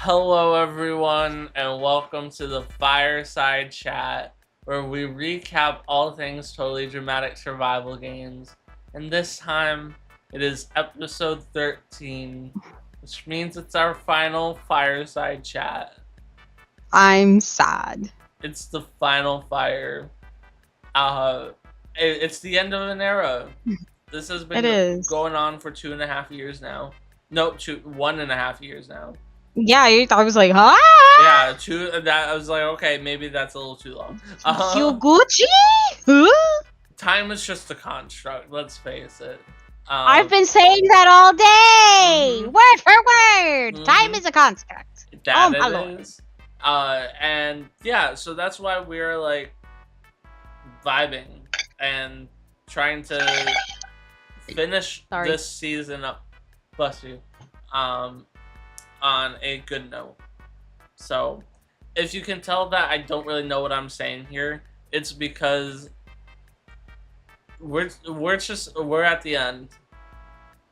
Hello, everyone, and welcome to the Fireside chat, where we recap all things totally dramatic survival games. And this time, it is episode 13, which means it's our final Fireside chat. I'm sad. It's the final fire. It's the end of an era. This has It been is. going on for 2.5 years now. No, 1.5 years now. Yeah, I was like, huh? Yeah, that I was like, okay, maybe that's a little too long. Yuguchi? Huh? Time is just a construct. Let's face it. I've been saying that all day. Word for word. Time Mhm. is a construct. That my it lord. is. And yeah, so that's why we're like vibing and trying to finish Sorry. this season up. Bless you. On a good note. So, if you can tell that I don't really know what I'm saying here, it's because we're at the end.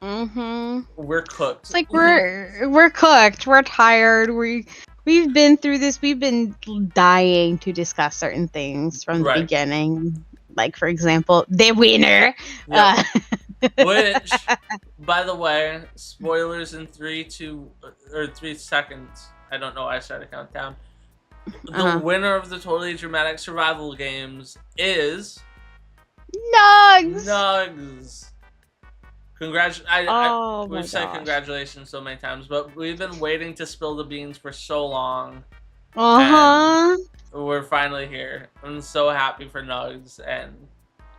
Mm-hmm. We're cooked. It's like we're cooked. We're tired. We've been through this. We've been dying to discuss certain things from the Right. beginning. Like, for example, the winner. Yep. Which, by the way, spoilers in 3 seconds. I don't know. I started count down. The winner of the totally dramatic survival games is Nugs. We've said congratulations so many times, but we've been waiting to spill the beans for so long. Uh-huh. We're finally here. I'm so happy for Nugs, and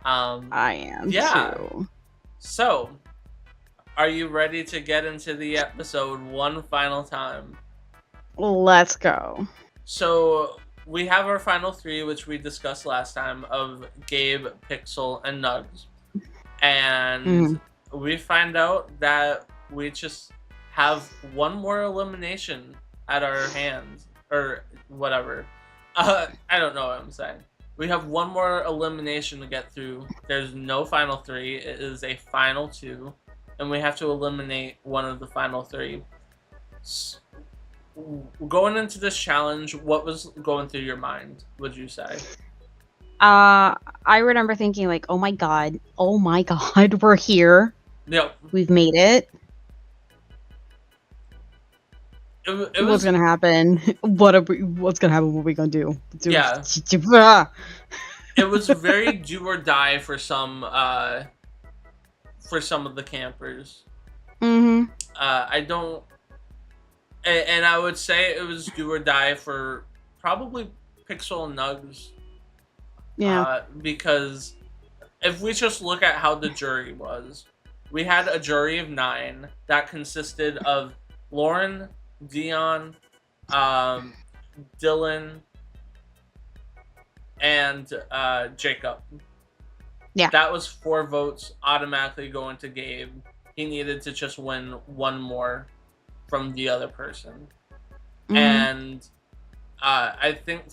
I am too. So, are you ready to get into the episode one final time? Let's go. So, we have our final three, which we discussed last time, of Gabe, Pixel, and Nugs. And we find out that we just have one more elimination at our hands. Or whatever. I don't know what I'm saying. We have one more elimination to get through. There's no final three. It is a final two. And we have to eliminate one of the final three. Going into this challenge, what was going through your mind, would you say? I remember thinking like, oh my god, we're here. Yep. We've made it. What's gonna happen? What's gonna happen? What are we gonna do? Yeah. It was very do or die for some of the campers. Mm-hmm. I don't, and I would say it was do or die for probably Pixel and Nugs. Yeah. Because if we just look at how the jury was, we had a jury of 9 that consisted of Lauren, Dion, Dylan, and Jacob. Yeah. That was 4 votes automatically going to Gabe. He needed to just win one more from the other person. Mm-hmm. And I think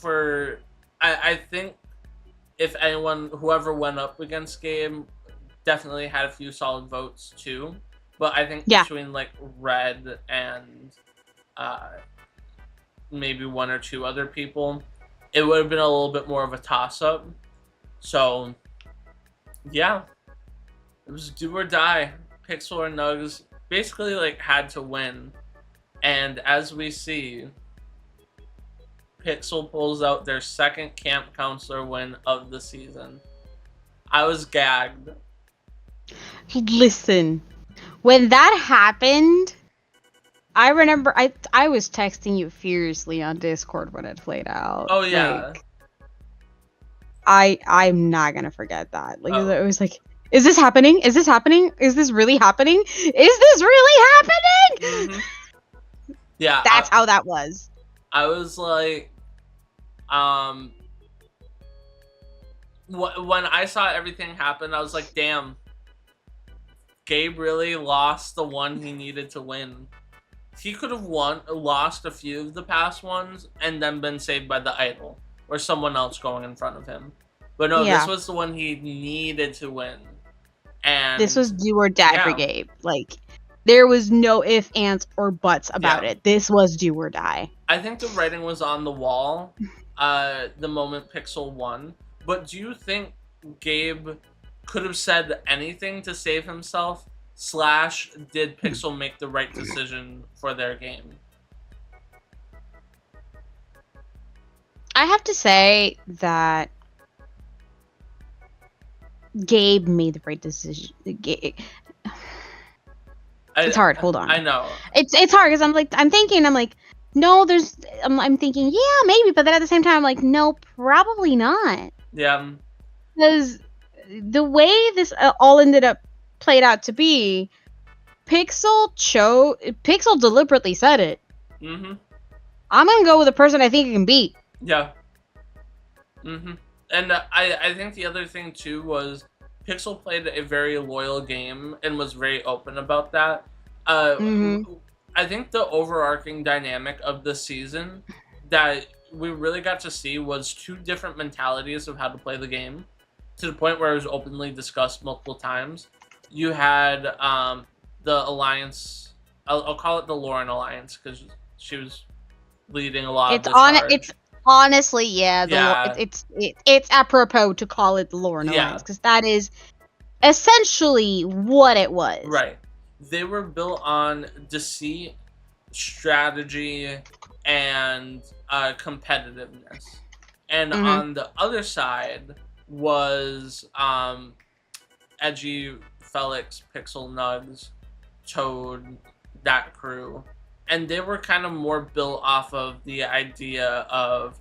if whoever went up against Gabe definitely had a few solid votes too. But I think between like Red and maybe 1 or 2 other people, it would have been a little bit more of a toss-up. So, yeah. It was do or die. Pixel or Nugs basically like had to win. And as we see, Pixel pulls out their second camp counselor win of the season. I was gagged. Listen, when that happened, I remember I was texting you furiously on Discord when it played out. Oh yeah. Like, I'm not gonna forget that. Like it was like, is this happening? Is this happening? Is this really happening? Is this really happening? Mm-hmm. Yeah. That's how that was. I was like, when I saw everything happen, I was like, damn, Gabe really lost the one he needed to win. He could have lost a few of the past ones and then been saved by the idol or someone else going in front of him. But no, this was the one he needed to win. And this was do or die for Gabe. Like, There was no ifs, ands, or buts about Yeah. it. This was do or die. I think the writing was on the wall the moment Pixel won. But do you think Gabe could have said anything to save himself? / did Pixel make the right decision for their game? I have to say that Gabe made the right decision. It's hard. Hold on. I know. It's hard because I'm thinking, no, I'm thinking, yeah, maybe, but then at the same time, I'm like, no, probably not. Yeah. Because the way this all ended up played out to be, Pixel deliberately said it. Mm-hmm. I'm gonna go with the person I think I can beat. Yeah. Mm-hmm. And I think the other thing too was Pixel played a very loyal game and was very open about that. I think the overarching dynamic of the season that we really got to see was two different mentalities of how to play the game, to the point where it was openly discussed multiple times. You had the Alliance. I'll call it the Lauren Alliance because she was leading a lot of the charge. It's honestly, yeah. It's apropos to call it the Lauren Alliance because that is essentially what it was. Right. They were built on deceit, strategy, and competitiveness. And on the other side was Edgy, Felix, Pixel, Nugs, Toad, that crew. And they were kind of more built off of the idea of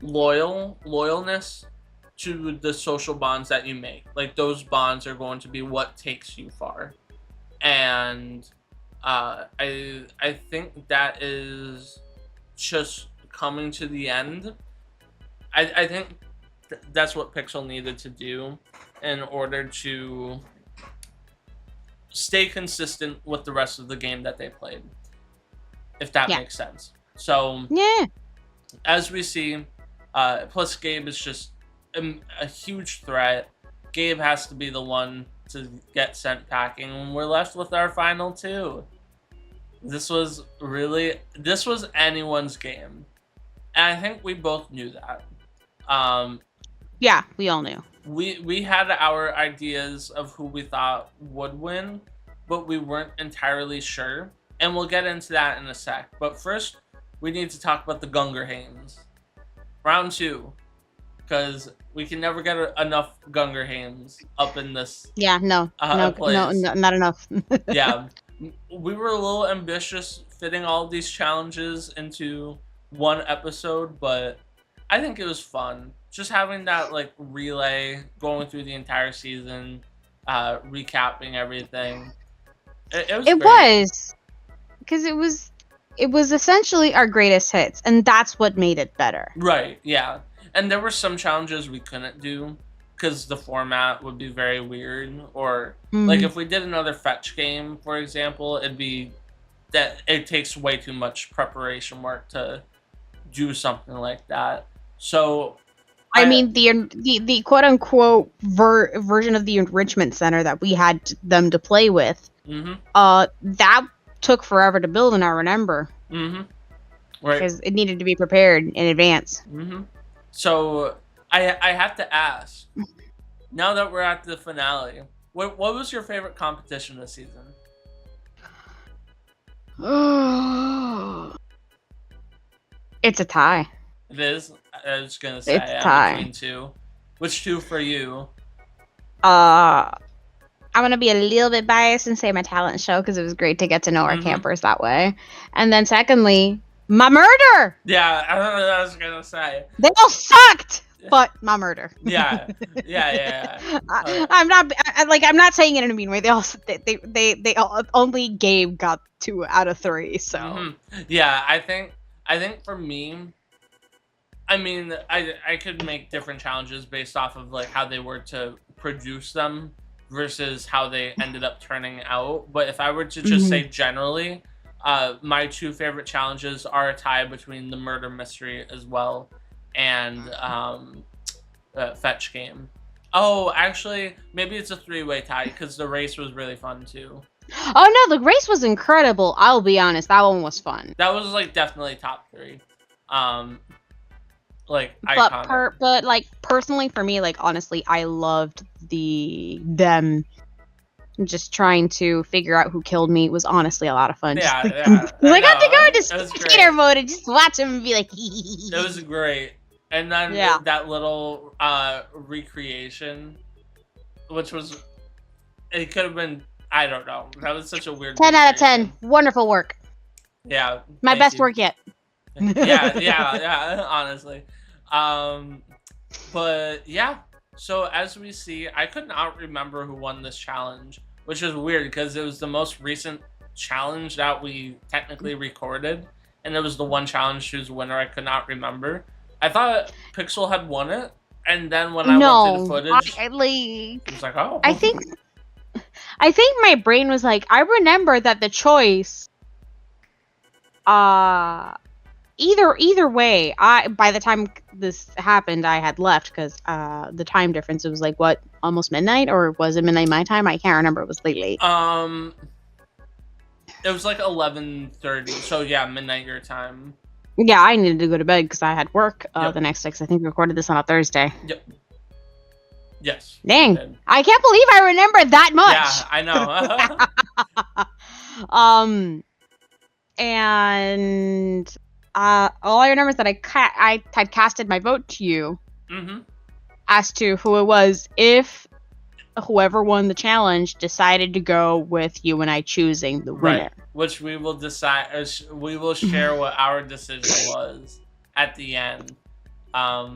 loyalness to the social bonds that you make. Like, those bonds are going to be what takes you far. And I think that is just coming to the end. I think that's what Pixel needed to do in order to stay consistent with the rest of the game that they played, if that makes sense. So as we see, plus Gabe is just a huge threat. Gabe has to be the one to get sent packing, and we're left with our final two. This was anyone's game, and I think we both knew that. Yeah, we all knew. We had our ideas of who we thought would win, but we weren't entirely sure, and we'll get into that in a sec. But first, we need to talk about the Gungerhames. Round 2. Because we can never get enough Gungerhames up in this. Yeah, no, not enough. Yeah, we were a little ambitious fitting all of these challenges into one episode, but I think it was fun. Just having that like relay going through the entire season, recapping everything. It was because it was essentially our greatest hits, and that's what made it better. Right. Yeah. And there were some challenges we couldn't do because the format would be very weird. Or, like, if we did another fetch game, for example, it'd be that it takes way too much preparation work to do something like that. So, I mean, the quote-unquote version of the enrichment center that we had them to play with, that took forever to build, and I remember. Right. Because it needed to be prepared in advance. So, I have to ask, now that we're at the finale, what was your favorite competition this season? It's a tie. It is? I was going to say, it's a tie. Between two. Which two for you? I'm going to be a little bit biased and say my talent show, because it was great to get to know our campers that way. And then secondly, my murder! Yeah, I don't know what I was gonna say. They all sucked, but my murder. Yeah. I'm not saying it in a mean way. They all only Gabe got 2 out of 3. So yeah, I think for me, I mean, I could make different challenges based off of like how they were to produce them versus how they ended up turning out. But if I were to just say generally, my 2 favorite challenges are a tie between the murder mystery as well and fetch game. Oh, actually, maybe it's a 3-way tie because the race was really fun too. Oh no, the race was incredible. I'll be honest, that one was fun. That was like definitely top 3. Like iconic. But like personally for me, like honestly, I loved them just trying to figure out who killed me. It was honestly a lot of fun. Yeah, just, yeah. I got to go into spectator mode and just watch him and be like, it was great. And then that little recreation, which was, it could have been, I don't know. That was such a weird 10 out of 10. Wonderful work. Yeah. My best work yet. yeah, honestly. But yeah, so as we see, I could not remember who won this challenge, which is weird because it was the most recent challenge that we technically recorded, and it was the one challenge whose winner I could not remember. I thought Pixel had won it, and then when I went through the footage, it was like, oh. I think my brain was like, I remember that the choice, either way, by the time this happened, I had left because the time difference. It was like what, almost midnight, or was it midnight my time? I can't remember. It was late. It was like 11:30. So yeah, midnight your time. Yeah, I needed to go to bed because I had work the next day. 'Cause I think we recorded this on a Thursday. Yep. Yes. Dang, I can't believe I remembered that much. Yeah, I know. And all I remember is that I had casted my vote to you as to who it was if whoever won the challenge decided to go with you and I choosing the winner. Right. Which we will decide. We will share what our decision was at the end. I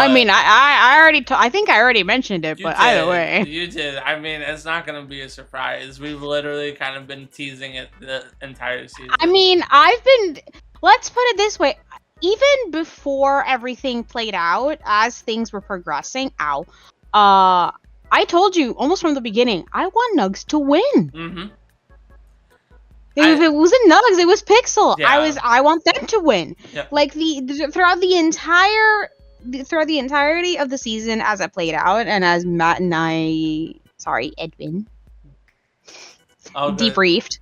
mean, I already. I think I already mentioned it, but either way, you did. I mean, it's not gonna be a surprise. We've literally kind of been teasing it the entire season. I mean, let's put it this way. Even before everything played out, as things were progressing, I told you almost from the beginning, I want Nugs to win. If it wasn't Nugs, it was Pixel. Yeah. I want them to win. Yep. Like throughout the entirety of the season, as it played out, and as Matt and Edwin debriefed.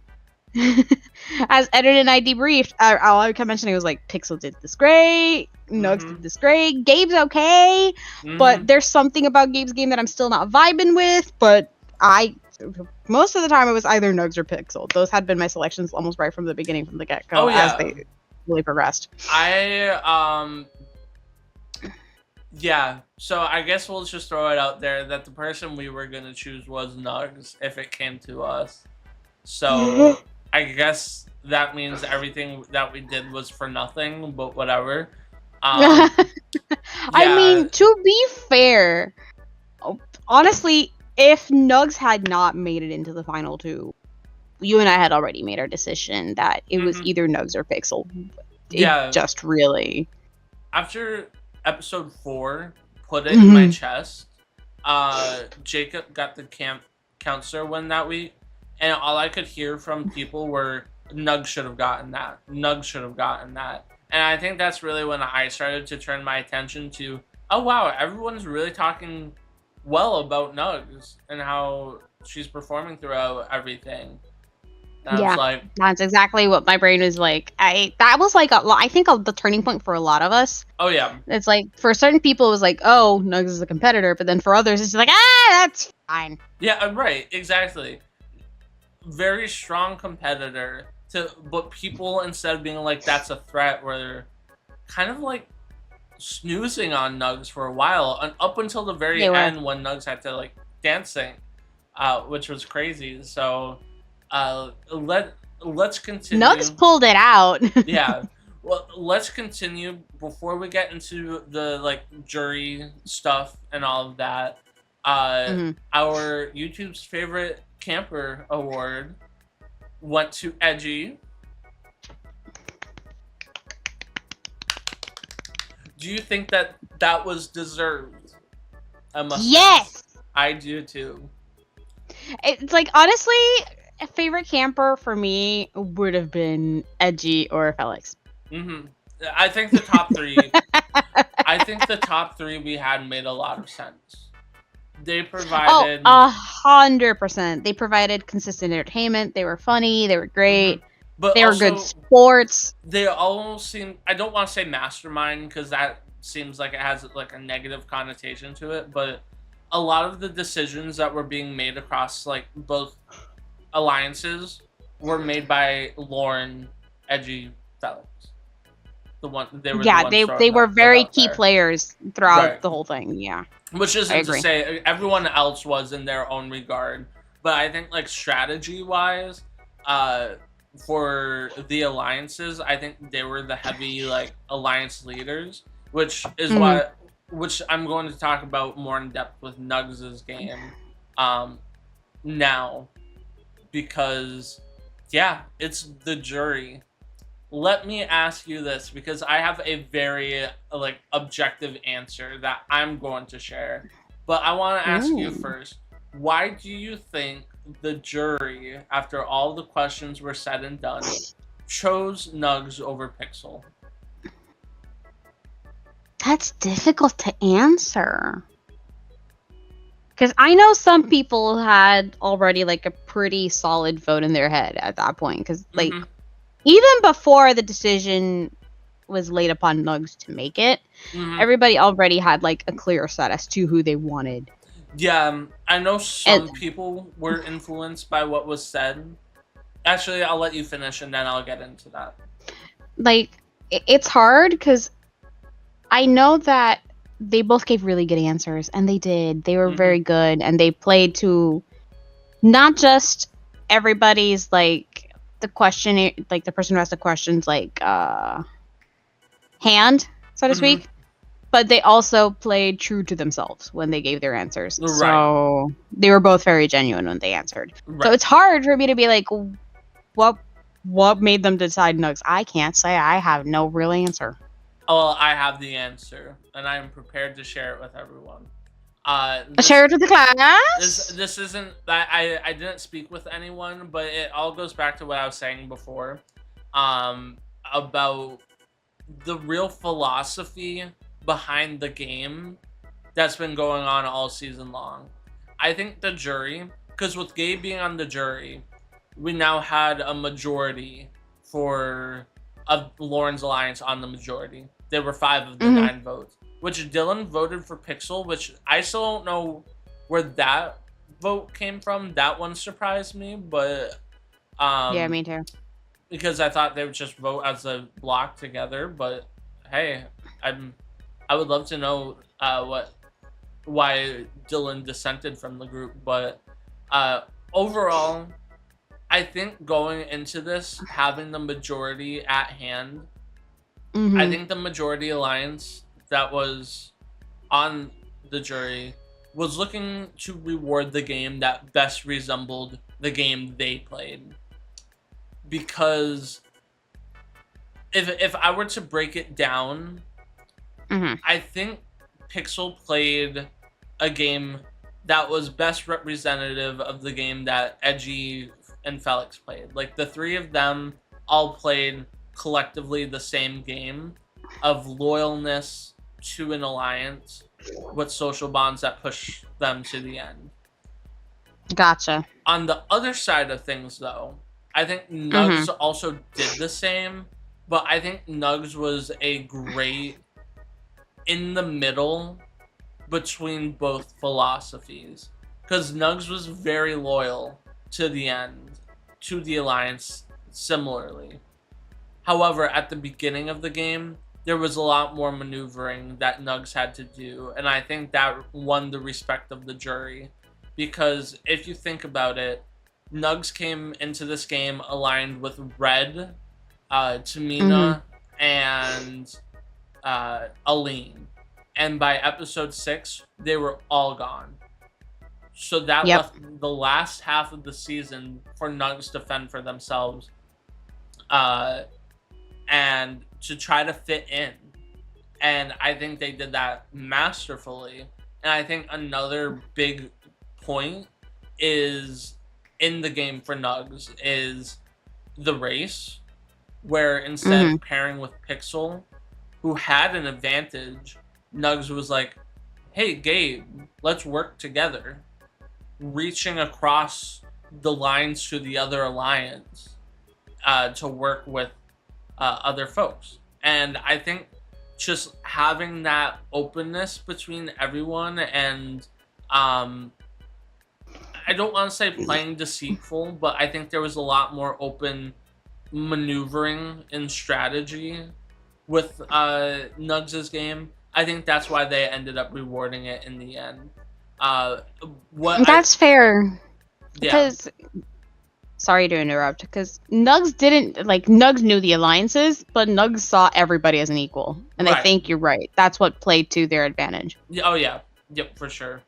As Edwin and I debriefed, all I kept mentioning was like, Pixel did this great, Nugs did this great, Gabe's okay, but there's something about Gabe's game that I'm still not vibing with, but most of the time it was either Nugs or Pixel. Those had been my selections almost right from the beginning, from the get-go, as they really progressed. Yeah, so I guess we'll just throw it out there that the person we were going to choose was Nugs if it came to us. So I guess that means everything that we did was for nothing, but whatever. I mean, to be fair, honestly, if Nugs had not made it into the final 2, you and I had already made our decision that it was either Nugs or Pixel. It just really... After episode 4 put it in my chest, Jacob got the counselor win that week, and all I could hear from people were, Nugs should have gotten that. Nugs should have gotten that. And I think that's really when I started to turn my attention to, oh wow, everyone's really talking well about Nugs and how she's performing throughout everything. And that's exactly what my brain was like. That was like I think the turning point for a lot of us. Oh yeah. It's like for certain people it was like, oh, Nugs is a competitor, but then for others it's like, that's fine. Yeah, right, exactly. Very strong competitor, but people, instead of being like that's a threat, were kind of like snoozing on Nugs for a while, and up until the very end when Nugs had to like dancing, which was crazy. So let's continue. Nugs pulled it out. Yeah. Well, let's continue before we get into the like jury stuff and all of that. Our YouTube's favorite camper award went to Edgy. Do you think that was deserved? Yes, I do too. It's like, honestly, a favorite camper for me would have been Edgy or Felix. I think the top 3. I think the top 3 we had made a lot of sense. They provided 100%. They provided consistent entertainment. They were funny. They were great. But they also, were good sports. They almost seem, I don't want to say mastermind because that seems like it has like a negative connotation to it, but a lot of the decisions that were being made across like both alliances were made by Lauren, Edgy, Felix. They were very key players throughout the whole thing. Yeah, which isn't to say everyone else was in their own regard, but I think like strategy wise, for the alliances, I think they were the heavy like alliance leaders, which is which I'm going to talk about more in depth with Nugs' game, now, because yeah, it's the jury. Let me ask you this, because I have a very like objective answer that I'm going to share. But I want to ask you first, why do you think the jury, after all the questions were said and done, chose Nugs over Pixel? That's difficult to answer. Because I know some people had already like a pretty solid vote in their head at that point. Because like even before the decision was laid upon Nugs to make it, everybody already had like a clear set as to who they wanted. Yeah, I know some people were influenced by what was said. Actually, I'll let you finish and then I'll get into that. Like, it's hard because I know that they both gave really good answers, and they did. They were very good, and they played to not just everybody's like the question, like the person who asked the questions, like hand, so to speak. But they also played true to themselves when they gave their answers. Right. So they were both very genuine when they answered. Right. So it's hard for me to be like, what made them decide Nugs? I can't say. I have no real answer. Well, I have the answer, and I am prepared to share it with everyone. Share it with the class? This isn't... I didn't speak with anyone, but it all goes back to what I was saying before. About the real philosophy behind the game that's been going on all season long. I think the jury, because with Gabe being on the jury, we now had a majority of Lauren's alliance on the majority. There were 5 of the 9 votes, which Dylan voted for Pixel, which I still don't know where that vote came from. That one surprised me, but yeah, me too. Because I thought they would just vote as a block together, but hey, I would love to know why Dylan dissented from the group, but overall, I think going into this, having the majority at hand, I think the majority alliance that was on the jury was looking to reward the game that best resembled the game they played. Because if I were to break it down, I think Pixel played a game that was best representative of the game that Edgy and Felix played. Like, the 3 of them all played collectively the same game of loyalness to an alliance with social bonds that push them to the end. Gotcha. On the other side of things, though, I think Nugs also did the same, but I think Nugs was a great in the middle between both philosophies, because Nugs was very loyal to the end, to the alliance similarly. However, at the beginning of the game, there was a lot more maneuvering that Nugs had to do, and I think that won the respect of the jury, because if you think about it, Nugs came into this game aligned with Red, Tamina, and Aline. And by episode 6, they were all gone. So that left the last half of the season for Nugs to fend for themselves. And to try to fit in. And I think they did that masterfully. And I think another big point is in the game for Nugs is the race, where instead of pairing with Pixel, who had an advantage, Nugs was like, hey, Gabe, let's work together, reaching across the lines to the other alliance to work with other folks. And I think just having that openness between everyone and um, I don't want to say playing deceitful, but I think there was a lot more open maneuvering and strategy with Nugs' game. I think that's why they ended up rewarding it in the end. Uh, That's fair. Yeah. Because, sorry to interrupt, because Nugs knew the alliances, but Nugs saw everybody as an equal. And I think you're right. That's what played to their advantage. Oh, yeah. Yep, for sure.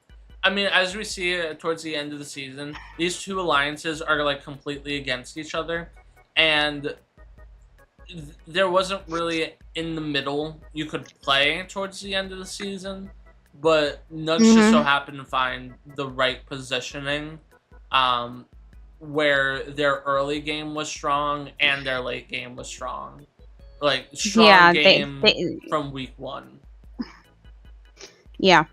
I mean, as we see towards the end of the season, these two alliances are like completely against each other. And there wasn't really in the middle you could play towards the end of the season, but Nugs just so happened to find the right positioning where their early game was strong and their late game was strong. Like, strong game from week one. Yeah.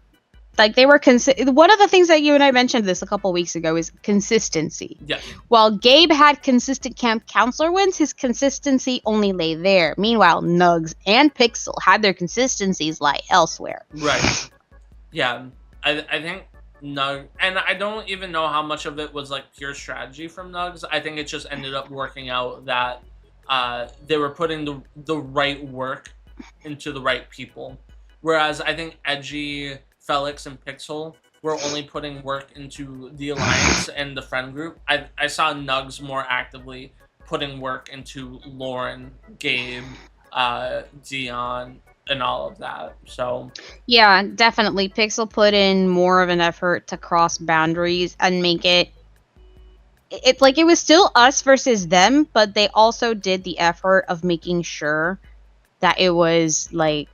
Like, they were one of the things that you and I mentioned this a couple weeks ago is consistency. Yeah. While Gabe had consistent camp counselor wins, his consistency only lay there. Meanwhile, Nugs and Pixel had their consistencies lie elsewhere. Right. Yeah. I think Nugs, and I don't even know how much of it was like pure strategy from Nugs. I think it just ended up working out that they were putting the right work into the right people. Whereas I think Edgy, Felix, and Pixel were only putting work into the alliance and the friend group. I saw Nugs more actively putting work into Lauren, Gabe, Dion, and all of that. So yeah, definitely Pixel put in more of an effort to cross boundaries and make it's like it was still us versus them, but they also did the effort of making sure that it was like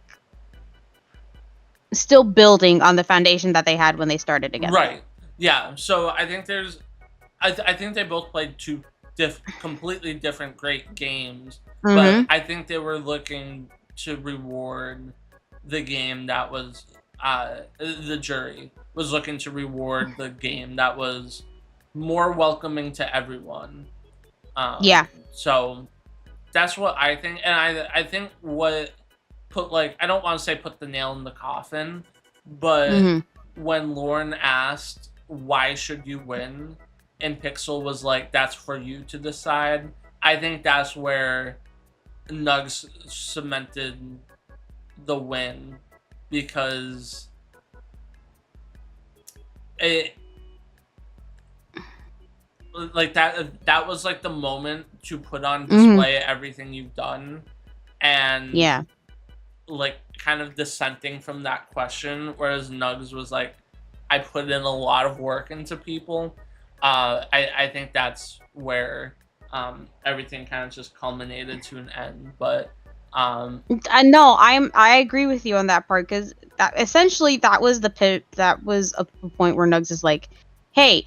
still building on the foundation that they had when they started together. Right. Yeah. So I think I think they both played two completely different great games, but I think they were looking to reward the game that was the jury was looking to reward the game that was more welcoming to everyone. Yeah. So that's what I think, and I think what put like I don't want to say put the nail in the coffin, but when Lauren asked why should you win, and Pixel was like that's for you to decide. I think that's where Nugs cemented the win because it like that was like the moment to put on display everything you've done, and yeah, like kind of dissenting from that question, whereas Nugs was like I put in a lot of work into people. I think that's where everything kind of just culminated to an end, but no, I agree with you on that part because that essentially that was a point where Nugs is like, hey,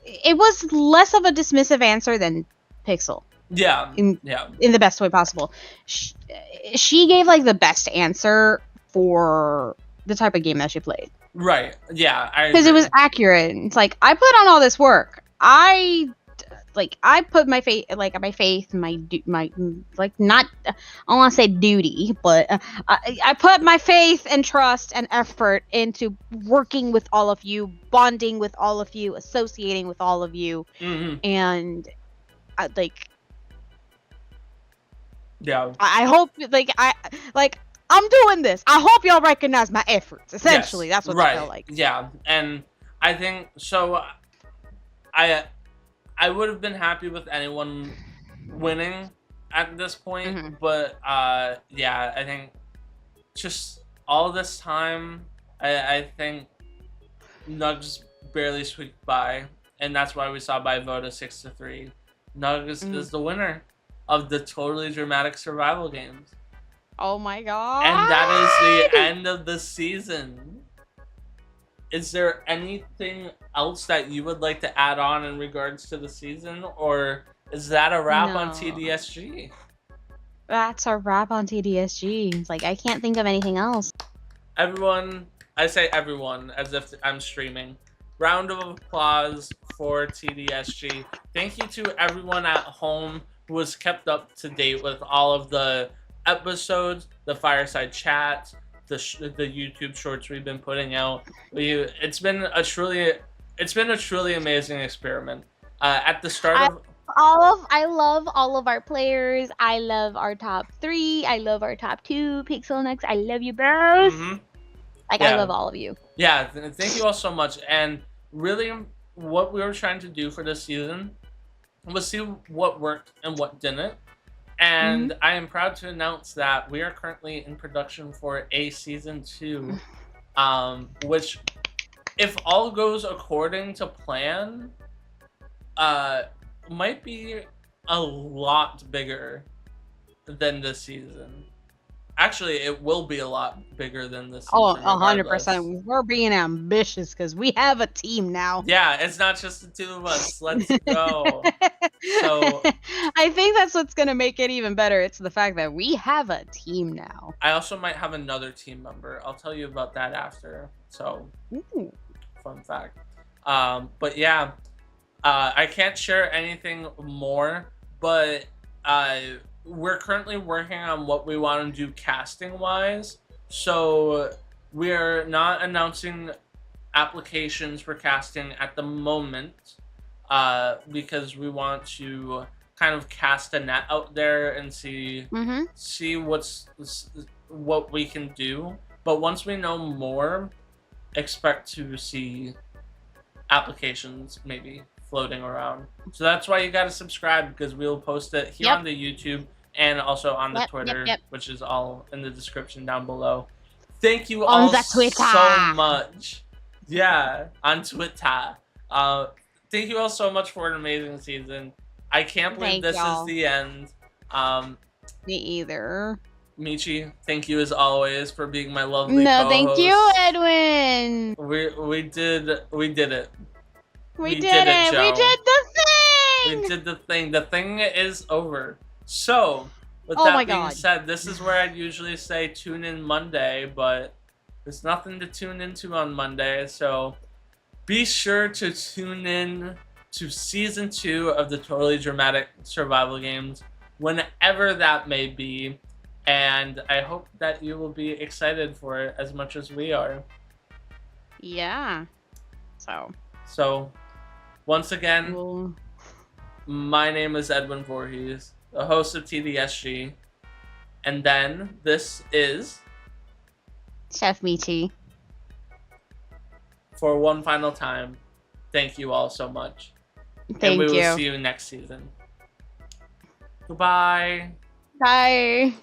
it was less of a dismissive answer than Pixel. Yeah. In the best way possible. She gave like the best answer for the type of game that she played. Right. Yeah. Because it was accurate. It's like I put on all this work. I put my faith, my not, I don't want to say duty, but I put my faith and trust and effort into working with all of you, bonding with all of you, associating with all of you, and yeah. I hope I'm doing this. I hope y'all recognize my efforts. Essentially, that's what I felt like. Yeah, and I think so. I would have been happy with anyone winning at this point, but yeah, I think just all this time, I think Nugs barely squeaked by, and that's why we saw by a vote of 6-3. Nugs is the winner of the Totally Dramatic Survival Games. Oh my god! And that is the end of the season. Is there anything else that you would like to add on in regards to the season, or is that a wrap on TDSG? That's a wrap on TDSG. It's like I can't think of anything else. Everyone, I say everyone as if I'm streaming. Round of applause for TDSG. Thank you to everyone at home who has kept up to date with all of the episodes, the Fireside chat, the YouTube shorts we've been putting out. It's been a truly amazing experiment. At the start I of I love all of our players. I love our top 3. I love our top 2. Pixel Next, I love you both. mm-hmm. Like, I Yeah. love all of you. Yeah, thank you all so much. And really, what we were trying to do for this season was see what worked and what didn't. And I am proud to announce that we are currently in production for a season 2, which, if all goes according to plan, might be a lot bigger than this season. Actually, it will be a lot bigger than this season. Oh, 100%. We're being ambitious because we have a team now. Yeah, it's not just the 2 of us. Let's go. So I think that's what's going to make it even better. It's the fact that we have a team now. I also might have another team member. I'll tell you about that after. So, fun fact. But yeah, I can't share anything more, but we're currently working on what we want to do casting wise. So we're not announcing applications for casting at the moment, because we want to kind of cast a net out there and see what we can do. But once we know more, expect to see applications maybe floating around. So that's why you got to subscribe, because we'll post it here on the YouTube and also on the Twitter, which is all in the description down below. Thank you all so much. Yeah, on Twitter. Thank you all so much for an amazing season. I can't believe this is the end. Me either. Michi, thank you as always for being my lovely co-host. No, thank you, Edwin. We did it. We did it. We did the thing. We did the thing. The thing is over. So, with that being said, this is where I'd usually say tune in Monday, but there's nothing to tune into on Monday. So, be sure to tune in to Season 2 of the Totally Dramatic Survival Games, whenever that may be. And I hope that you will be excited for it as much as we are. Yeah. So, once again, my name is Edwin Voorhees, the host of TDSG. And then this is Chef Michi. For one final time, thank you all so much. Thank you. And we will see you next season. Goodbye. Bye.